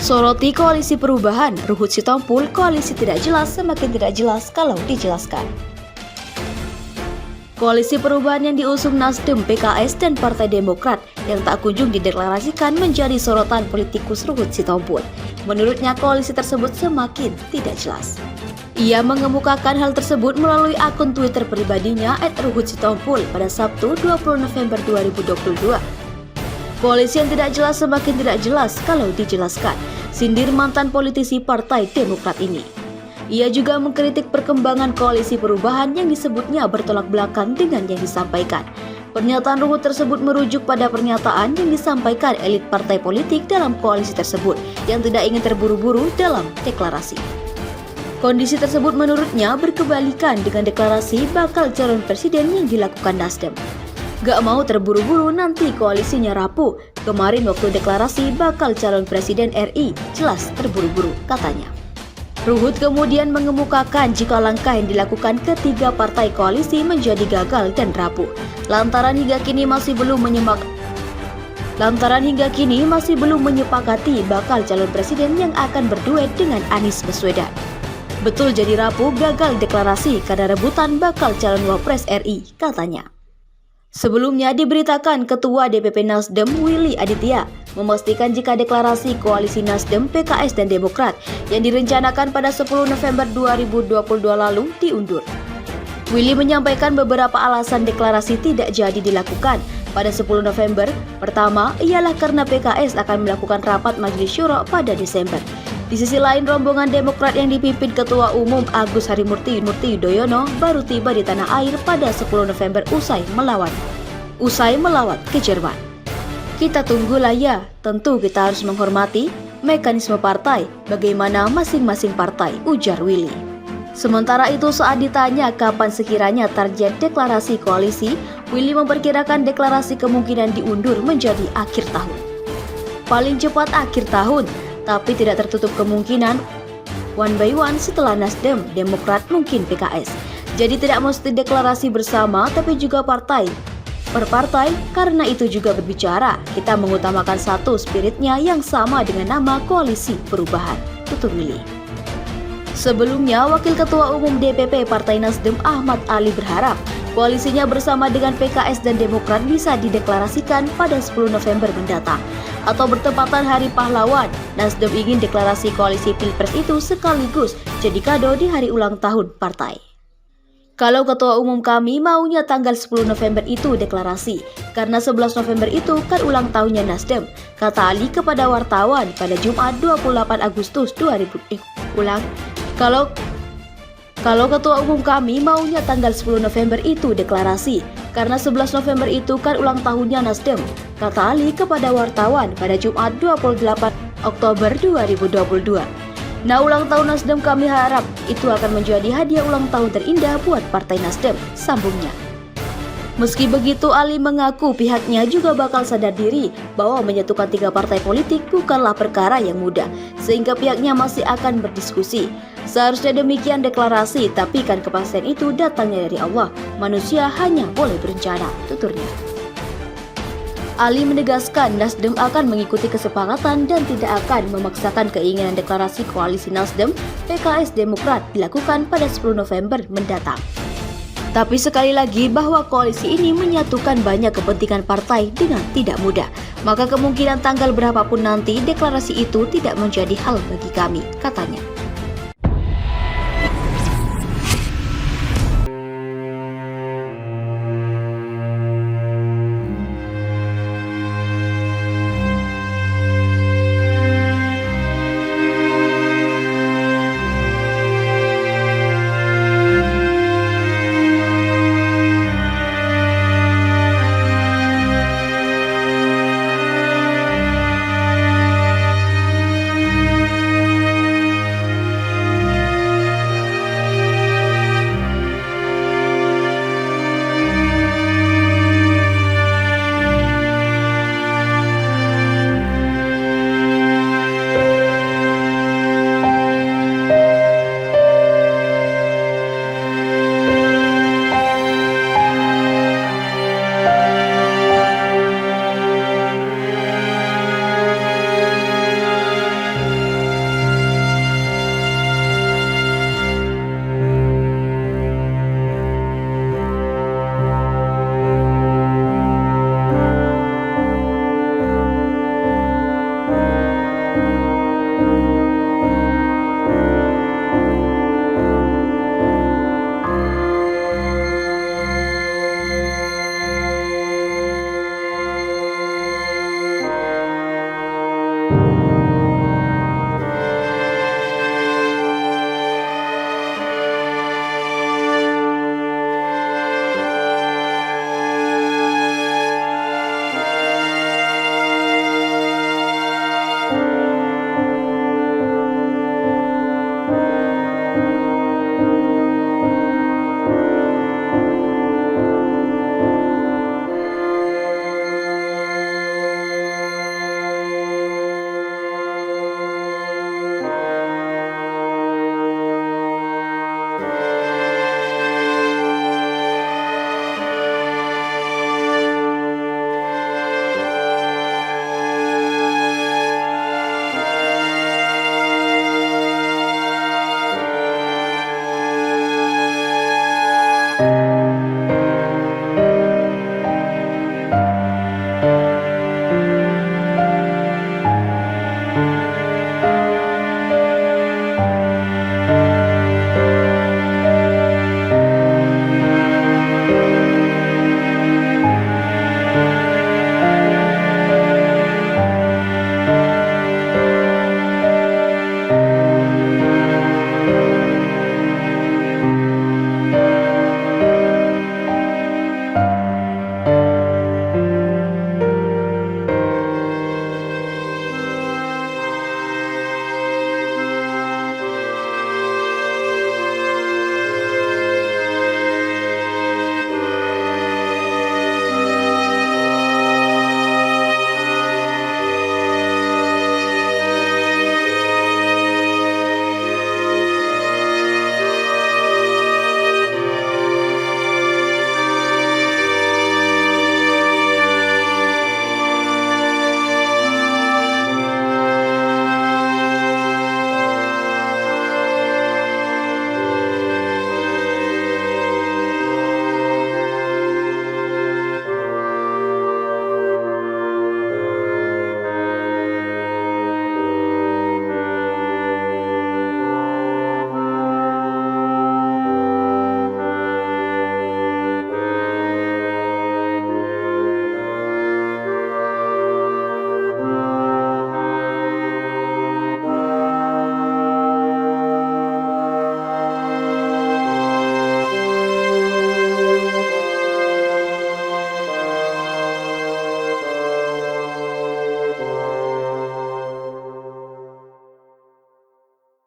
Soroti Koalisi Perubahan, Ruhut Sitompul, koalisi tidak jelas semakin tidak jelas kalau dijelaskan. Koalisi perubahan yang diusung Nasdem, PKS, dan Partai Demokrat yang tak kunjung dideklarasikan menjadi sorotan politikus Ruhut Sitompul. Menurutnya koalisi tersebut semakin tidak jelas. Ia mengemukakan hal tersebut melalui akun Twitter pribadinya @ruhutsitompul pada Sabtu 20 November 2022. Koalisi yang tidak jelas semakin tidak jelas kalau dijelaskan, sindir mantan politisi Partai Demokrat ini. Ia juga mengkritik perkembangan koalisi perubahan yang disebutnya bertolak belakang dengan yang disampaikan. Pernyataan Ruhut tersebut merujuk pada pernyataan yang disampaikan elit partai politik dalam koalisi tersebut yang tidak ingin terburu-buru dalam deklarasi. Kondisi tersebut menurutnya berkebalikan dengan deklarasi bakal calon presiden yang dilakukan Nasdem. Gak mau terburu-buru nanti koalisinya rapuh. Kemarin waktu deklarasi bakal calon presiden RI jelas terburu-buru, katanya. Ruhut kemudian mengemukakan jika langkah yang dilakukan ketiga partai koalisi menjadi gagal dan rapuh. Lantaran hingga kini masih belum menyepakati bakal calon presiden yang akan berduet dengan Anies Baswedan. Betul jadi rapuh gagal deklarasi karena rebutan bakal calon wapres RI, katanya. Sebelumnya diberitakan Ketua DPP Nasdem Willy Aditya memastikan jika deklarasi koalisi Nasdem, PKS, dan Demokrat yang direncanakan pada 10 November 2022 lalu diundur. Willy menyampaikan beberapa alasan deklarasi tidak jadi dilakukan pada 10 November. Pertama, ialah karena PKS akan melakukan rapat Majelis Syuro pada Desember. Di sisi lain, rombongan Demokrat yang dipimpin Ketua Umum Agus Harimurti Yudhoyono baru tiba di tanah air pada 10 November usai melawat ke Jerman. Kita tunggulah ya, tentu kita harus menghormati mekanisme partai, bagaimana masing-masing partai, ujar Willy. Sementara itu saat ditanya kapan sekiranya target deklarasi koalisi, Willy memperkirakan deklarasi kemungkinan diundur menjadi akhir tahun. Paling cepat akhir tahun, tapi tidak tertutup kemungkinan one by one setelah Nasdem, Demokrat, mungkin PKS. Jadi tidak mesti deklarasi bersama, tapi juga partai per partai. Karena itu juga berbicara, kita mengutamakan satu spiritnya yang sama dengan nama Koalisi Perubahan, tutur Willy. Sebelumnya, Wakil Ketua Umum DPP Partai Nasdem Ahmad Ali berharap koalisinya bersama dengan PKS dan Demokrat bisa dideklarasikan pada 10 November mendatang atau bertepatan Hari Pahlawan. Nasdem ingin deklarasi koalisi Pilpres itu sekaligus jadi kado di hari ulang tahun partai. Kalau Ketua Umum kami maunya tanggal 10 November itu deklarasi, karena 11 November itu kan ulang tahunnya Nasdem, kata Ali kepada wartawan pada Jumat 28 Agustus 2000. Kalau Ketua Umum kami maunya tanggal 10 November itu deklarasi, karena 11 November itu kan ulang tahunnya Nasdem, kata Ali kepada wartawan pada Jumat 28 Oktober 2022. Nah, ulang tahun Nasdem kami harap itu akan menjadi hadiah ulang tahun terindah buat Partai Nasdem, sambungnya. Meski begitu, Ali mengaku pihaknya juga bakal sadar diri bahwa menyatukan tiga partai politik bukanlah perkara yang mudah, sehingga pihaknya masih akan berdiskusi. Seharusnya demikian deklarasi, tapi kan kepastian itu datangnya dari Allah. Manusia hanya boleh berencana, tuturnya. Ali menegaskan Nasdem akan mengikuti kesepakatan dan tidak akan memaksakan keinginan deklarasi koalisi Nasdem, PKS, Demokrat dilakukan pada 10 November mendatang. Tapi sekali lagi bahwa koalisi ini menyatukan banyak kepentingan partai dengan tidak mudah. Maka kemungkinan tanggal berapapun nanti deklarasi itu tidak menjadi hal bagi kami, katanya.